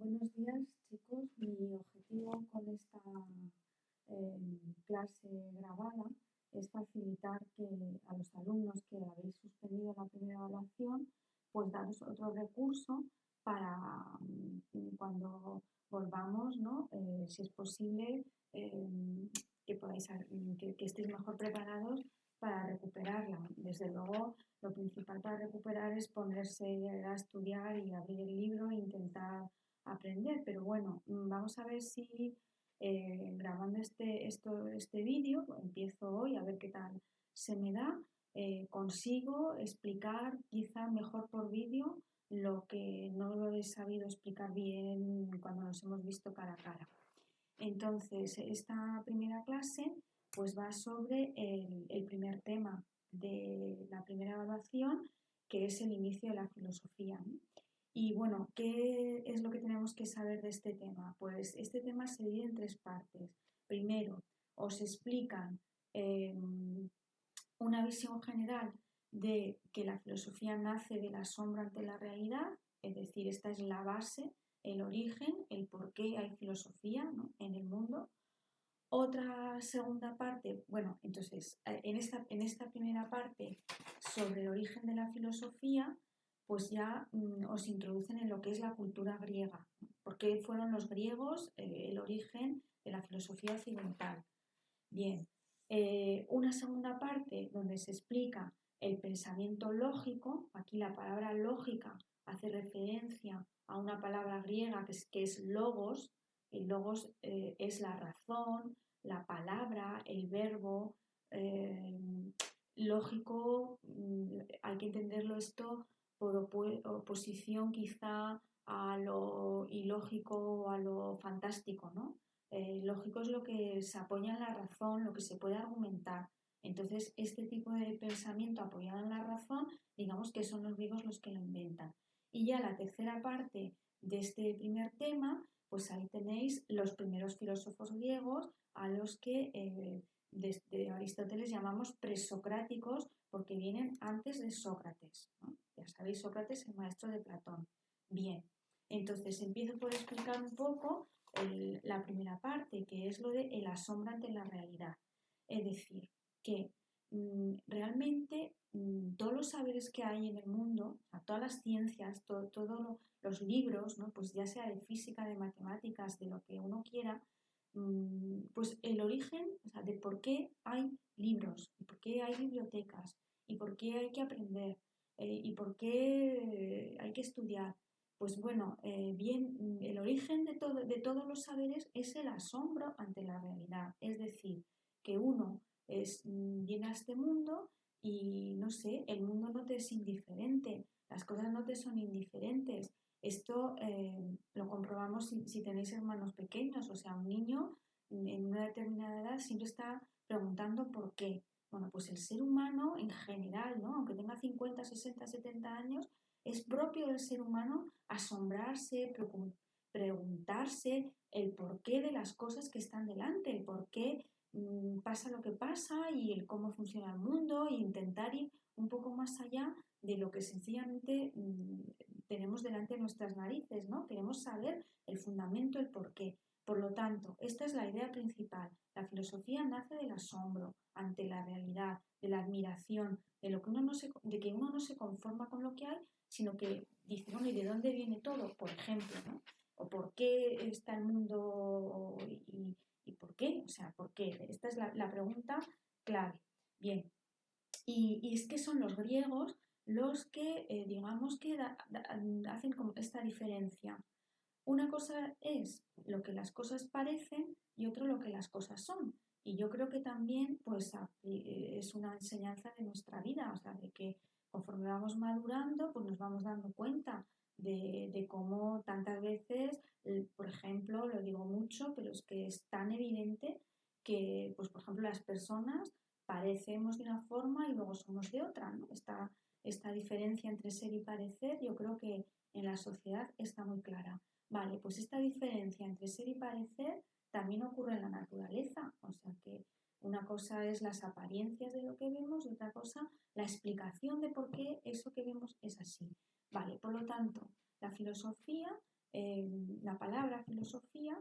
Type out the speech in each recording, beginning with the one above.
Buenos días, chicos. Mi objetivo con esta clase grabada es facilitar que a los alumnos que habéis suspendido la primera evaluación, pues daros otro recurso para cuando volvamos, ¿no? Si es posible, que podáis, que estéis mejor preparados para recuperarla. Desde luego, lo principal para recuperar es ponerse a estudiar y abrir el libro e intentar aprender, pero bueno, vamos a ver si grabando este vídeo, empiezo hoy a ver qué tal se me da, consigo explicar quizá mejor por vídeo lo que no lo he sabido explicar bien cuando nos hemos visto cara a cara. Entonces, esta primera clase pues va sobre el primer tema de la primera evaluación, que es el inicio de la filosofía, ¿no? Y bueno, ¿qué es lo que tenemos que saber de este tema? Pues este tema se divide en tres partes. Primero, os explican una visión general de que la filosofía nace del asombro ante la realidad, es decir, esta es la base, el origen, el por qué hay filosofía, ¿no?, en el mundo. Otra segunda parte, bueno, entonces, en esta primera parte sobre el origen de la filosofía, pues ya os introducen en lo que es la cultura griega. ¿Por qué fueron los griegos el origen de la filosofía occidental? Bien, una segunda parte donde se explica el pensamiento lógico. Aquí la palabra lógica hace referencia a una palabra griega que es logos. El logos es la razón, la palabra, el verbo. Lógico, hay que entenderlo esto por oposición quizá a lo ilógico o a lo fantástico, ¿no? Lógico es lo que se apoya en la razón, lo que se puede argumentar. Entonces, este tipo de pensamiento apoyado en la razón, digamos que son los griegos los que lo inventan. Y ya la tercera parte de este primer tema, pues ahí tenéis los primeros filósofos griegos a los que desde Aristóteles llamamos presocráticos porque vienen antes de Sócrates, ¿no? Ya sabéis, Sócrates, el maestro de Platón. Bien, entonces empiezo por explicar un poco la primera parte, que es lo de el asombro ante la realidad. Es decir, que realmente todos los saberes que hay en el mundo, o sea, todas las ciencias, todos los libros, ¿no?, pues ya sea de física, de matemáticas, de lo que uno quiera, pues el origen, o sea, de por qué hay libros, y por qué hay bibliotecas, y por qué hay que aprender, y por qué hay que estudiar. Pues bueno, bien, el origen de todos los saberes es el asombro ante la realidad. Es decir, que uno viene a este mundo y, no sé, el mundo no te es indiferente, las cosas no te son indiferentes. Esto lo comprobamos si tenéis hermanos pequeños, o sea, un niño en una determinada edad siempre está preguntando por qué. Bueno, pues el ser humano en general, ¿no?, aunque tenga 50, 60, 70 años, es propio del ser humano asombrarse, preguntarse el porqué de las cosas que están delante, el por qué pasa lo que pasa y el cómo funciona el mundo, e intentar ir un poco más allá de lo que sencillamente tenemos delante de nuestras narices, ¿no? Queremos saber el fundamento, el porqué. Por lo tanto, esta es la idea principal. La filosofía nace del asombro ante la realidad, de la admiración, de que uno no se conforma con lo que hay, sino que dice, bueno, ¿y de dónde viene todo? Por ejemplo, ¿no? ¿O por qué está el mundo y por qué? O sea, ¿por qué? Esta es la pregunta clave. Bien, y es que son los griegos los que, digamos que hacen como esta diferencia. Una cosa es lo que las cosas parecen y otro lo que las cosas son. Y yo creo que también pues, es una enseñanza de nuestra vida, o sea, de que conforme vamos madurando, pues nos vamos dando cuenta de cómo tantas veces, por ejemplo, lo digo mucho, pero es que es tan evidente que, pues, por ejemplo, las personas parecemos de una forma y luego somos de otra, ¿no? Esta diferencia entre ser y parecer, yo creo que en la sociedad está muy clara. Vale, pues esta diferencia entre ser y parecer también ocurre en la naturaleza, o sea que una cosa es las apariencias de lo que vemos y otra cosa la explicación de por qué eso que vemos es así. Vale, por lo tanto, la filosofía La palabra filosofía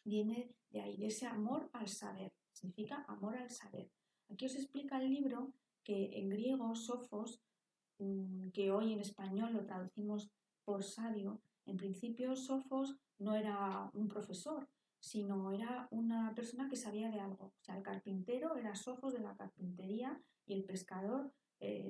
viene de ahí, de ese amor al saber, significa amor al saber. Aquí os explica el libro que en griego sofos, que hoy en español lo traducimos por sabio, en principio sofos no era un profesor, sino era una persona que sabía de algo. O sea, el carpintero era sofos de la carpintería y el pescador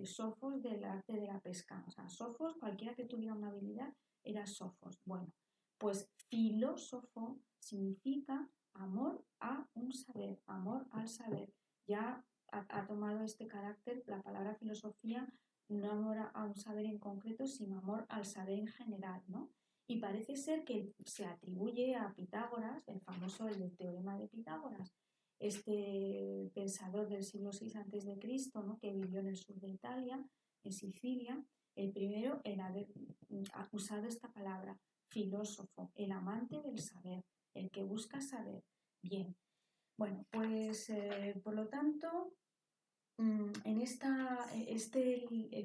sofos del arte de la pesca. O sea, sofos, cualquiera que tuviera una habilidad, era sofos. Bueno, pues filósofo significa amor a un saber, amor al saber. Ya ha tomado este carácter la palabra filosofía, no amor a un saber en concreto, sino amor al saber en general, ¿no? Y parece ser que se atribuye a Pitágoras, el famoso el teorema de Pitágoras, este pensador del siglo VI a.C., ¿no? Que vivió en el sur de Italia, en Sicilia, el primero en haber usado esta palabra, filósofo, el amante del saber, el que busca saber. Bien, bueno, pues por lo tanto, el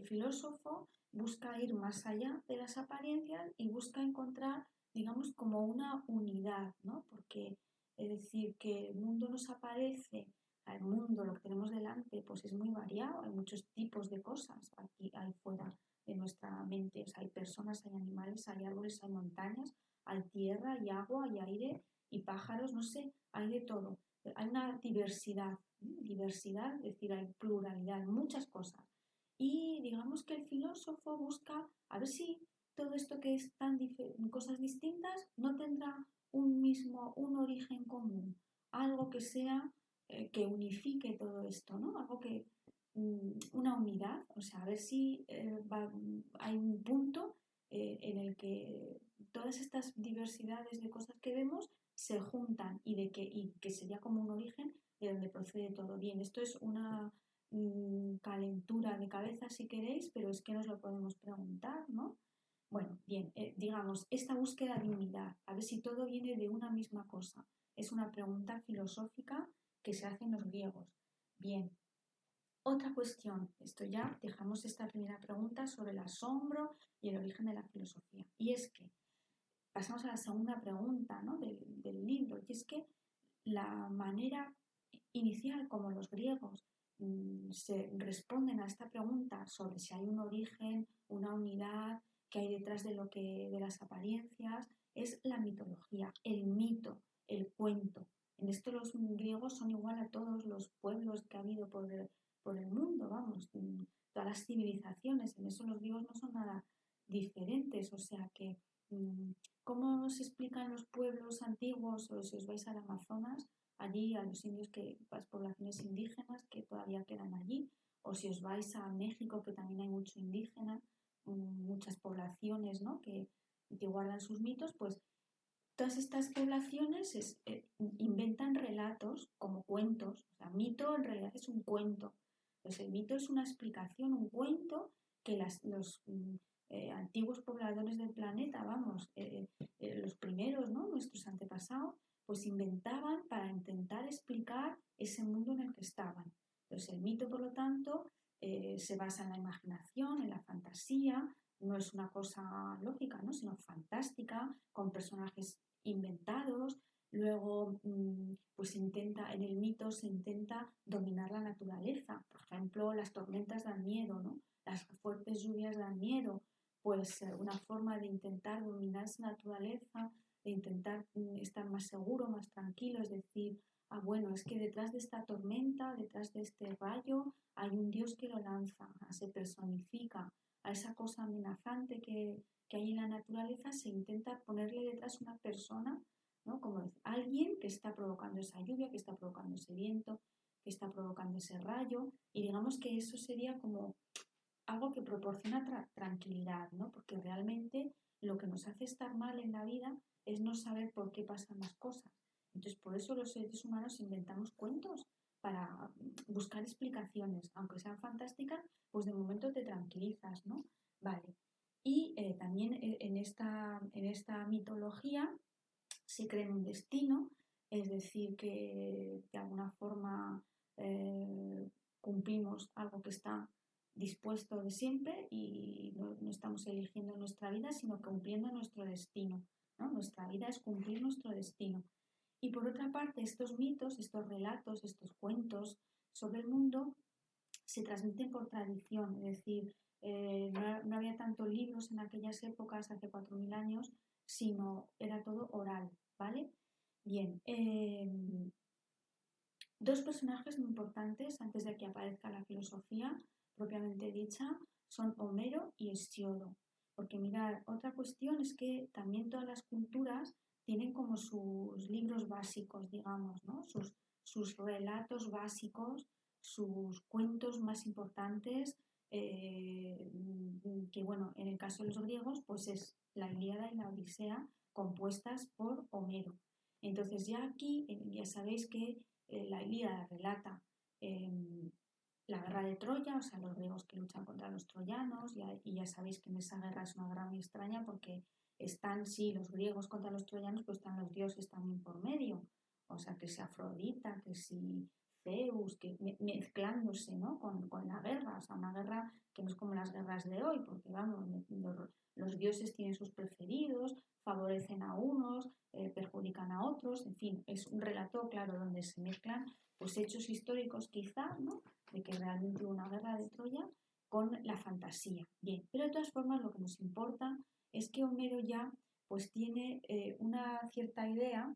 filósofo busca ir más allá de las apariencias y busca encontrar, digamos, como una unidad, ¿no? Porque es decir, que el mundo nos aparece, al mundo, lo que tenemos delante, pues es muy variado, hay muchos tipos de cosas aquí, ahí fuera de nuestra mente. O sea, hay personas, hay animales, hay árboles, hay montañas, hay tierra, hay agua, hay aire y pájaros, no sé, hay de todo. Hay una diversidad, es decir, hay pluralidad, muchas cosas. Y digamos que el filósofo busca a ver si todo esto que es tan cosas distintas no tendrá un origen común, algo que sea, que unifique todo esto, ¿no? Algo que, una unidad, o sea, a ver si hay un punto en el que todas estas diversidades de cosas que vemos se juntan y que sería como un origen de donde procede todo. Bien, esto es una calentura de cabeza si queréis, pero es que nos lo podemos preguntar, ¿no? Bueno, bien, digamos, esta búsqueda de unidad, a ver si todo viene de una misma cosa, es una pregunta filosófica que se hacen los griegos. Bien, otra cuestión, esto ya dejamos esta primera pregunta sobre el asombro y el origen de la filosofía, y es que pasamos a la segunda pregunta, ¿no? del libro, y es que la manera inicial como los griegos se responden a esta pregunta sobre si hay un origen, una unidad que hay detrás de lo que de las apariencias, es la mitología, el mito, el cuento. En esto los griegos son igual a todos los pueblos que ha habido por el mundo, vamos, todas las civilizaciones, en eso los griegos no son nada diferentes, o sea que ¿cómo se explican los pueblos antiguos o si os vais al Amazonas, allí a los indios, las poblaciones indígenas que todavía quedan allí, o si os vais a México, que también hay mucho indígena, muchas poblaciones, ¿no? que guardan sus mitos, pues todas estas poblaciones inventan relatos como cuentos. O sea, mito en realidad es un cuento. Pues el mito es una explicación, un cuento que los antiguos pobladores del planeta, vamos, los primeros, ¿no? Nuestros antepasados, pues inventaban para intentar explicar ese mundo en el que estaban. Entonces el mito, por lo tanto, se basa en la imaginación, en la fantasía, no es una cosa lógica, ¿no? Sino fantástica, con personajes inventados. Luego, pues en el mito se intenta dominar la naturaleza. Por ejemplo, las tormentas dan miedo, ¿no? Las fuertes lluvias dan miedo. Pues una forma de intentar dominar esa naturaleza, de intentar estar más seguro, más tranquilo, es decir, bueno, es que detrás de esta tormenta, detrás de este rayo, hay un Dios que lo lanza, se personifica a esa cosa amenazante que hay en la naturaleza, se intenta ponerle detrás una persona, ¿no? Como alguien que está provocando esa lluvia, que está provocando ese viento, que está provocando ese rayo, y digamos que eso sería como algo que proporciona tranquilidad, ¿no? Porque realmente lo que nos hace estar mal en la vida es no saber por qué pasan las cosas. Entonces, por eso los seres humanos inventamos cuentos para buscar explicaciones, aunque sean fantásticas, pues de momento te tranquilizas, ¿no? Vale. Y también en esta mitología se cree en un destino, es decir, que de alguna forma cumplimos algo que está dispuesto de siempre y no estamos eligiendo nuestra vida, sino cumpliendo nuestro destino, ¿no? Nuestra vida es cumplir nuestro destino. Y por otra parte, estos mitos, estos relatos, estos cuentos sobre el mundo se transmiten por tradición, es decir, no había tantos libros en aquellas épocas, hace 4.000 años, sino era todo oral, ¿vale? Bien, dos personajes muy importantes antes de que aparezca la filosofía propiamente dicha son Homero y Hesíodo. Porque mirad, otra cuestión es que también todas las culturas tienen como sus libros básicos, digamos, ¿no? Sus relatos básicos, sus cuentos más importantes, que bueno, en el caso de los griegos, pues es la Ilíada y la Odisea compuestas por Homero. Entonces ya aquí, ya sabéis que la Ilíada relata la guerra de Troya, o sea, los griegos que luchan contra los troyanos, y ya sabéis que en esa guerra es una guerra muy extraña porque están, sí, los griegos contra los troyanos, pero están los dioses también por medio, o sea, que si Afrodita, que si Zeus, que mezclándose, ¿no? Con la guerra, o sea, una guerra que no es como las guerras de hoy, porque vamos, los dioses tienen sus preferidos, favorecen a unos, perjudican a otros, en fin, es un relato, claro, donde se mezclan pues hechos históricos quizá, ¿no? De que realmente hubo una guerra de Troya con la fantasía. Bien, pero de todas formas lo que nos importa es que Homero ya pues tiene una cierta idea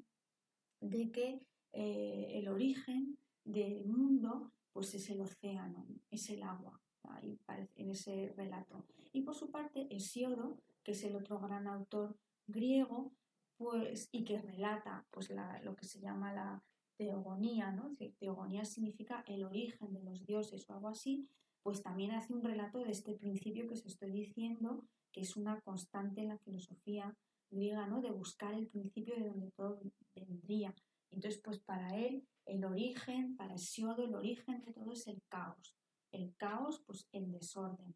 de que el origen del mundo pues es el océano, es el agua, ahí parece, en ese relato. Y por su parte, Hesíodo, que es el otro gran autor griego, pues, y que relata pues, lo que se llama la teogonía, ¿no? Es decir, teogonía significa el origen de los dioses o algo así, pues también hace un relato de este principio que os estoy diciendo, que es una constante en la filosofía griega, ¿no? De buscar el principio de donde todo vendría. Entonces, pues para él, el origen, para Hesíodo, el origen de todo es el caos. El caos, pues el desorden.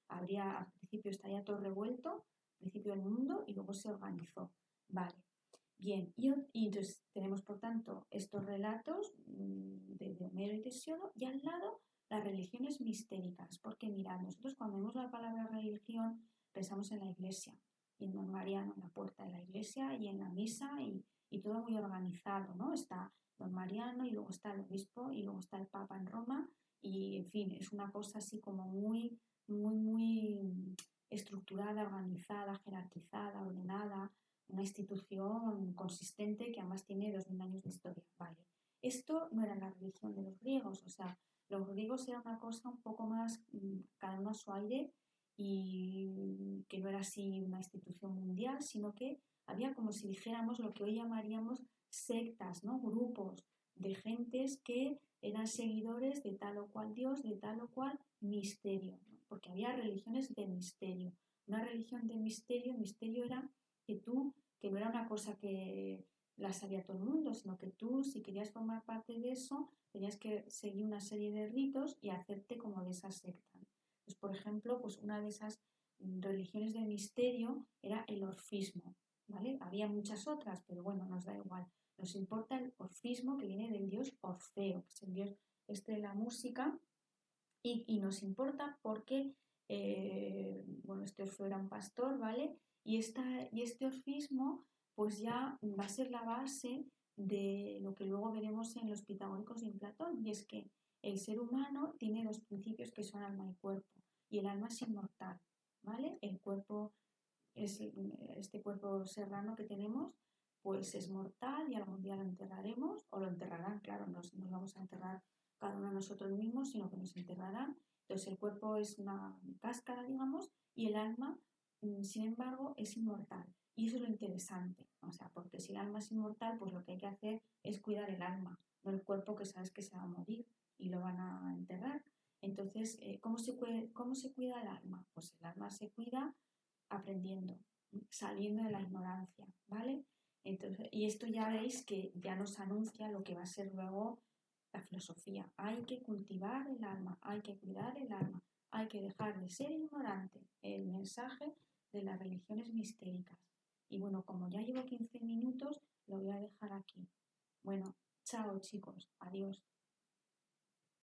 Al principio estaría todo revuelto, al principio del mundo, y luego se organizó. Vale. Bien, y entonces tenemos, por tanto, estos relatos de Homero y de Hesíodo, y al lado las religiones mistéricas, porque mirad, nosotros cuando vemos la palabra religión pensamos en la iglesia, y en Don Mariano, en la puerta de la iglesia, y en la misa, y todo muy organizado, ¿no? Está Don Mariano, y luego está el obispo, y luego está el Papa en Roma, y en fin, es una cosa así como muy estructurada, organizada, jerarquizada, ordenada, una institución consistente que además tiene 2000 años de historia. Vale. Esto no era la religión de los griegos, o sea, los griegos era una cosa un poco más, cada uno a su aire, y que no era así una institución mundial, sino que había como si dijéramos lo que hoy llamaríamos sectas, ¿no? Grupos de gentes que eran seguidores de tal o cual dios, de tal o cual misterio, ¿no? Porque había religiones de misterio. Una religión de misterio, el misterio era que no era una cosa que la sabía todo el mundo, sino que tú, si querías formar parte de eso, tenías que seguir una serie de ritos y hacerte como de esa secta. Pues, por ejemplo, pues una de esas religiones de misterio era el orfismo, ¿vale? Había muchas otras, pero bueno, nos da igual. Nos importa el orfismo que viene del dios Orfeo, que es el dios este de la música, y nos importa porque, bueno, este Orfeo era un pastor, ¿vale? Y este orfismo pues ya va a ser la base de lo que luego veremos en los pitagóricos y en Platón, y es que el ser humano tiene dos principios que son alma y cuerpo, y el alma es inmortal, ¿vale? El cuerpo es este cuerpo serrano que tenemos, pues es mortal y algún día lo enterraremos, o lo enterrarán, claro, nos vamos a enterrar cada uno de nosotros mismos, sino que nos enterrarán. Entonces el cuerpo es una cáscara, digamos, y el alma, sin embargo, es inmortal. Y eso es lo interesante, o sea, porque si el alma es inmortal, pues lo que hay que hacer es cuidar el alma, no el cuerpo que sabes que se va a morir y lo van a enterrar. Entonces, cómo se cuida el alma? Pues el alma se cuida aprendiendo, saliendo de la ignorancia, ¿vale? Entonces, y esto ya veis que ya nos anuncia lo que va a ser luego la filosofía. Hay que cultivar el alma, hay que cuidar el alma, hay que dejar de ser ignorante. El mensaje de las religiones mistéricas. Y bueno, como ya llevo 15 minutos, lo voy a dejar aquí. Bueno, chao chicos, adiós.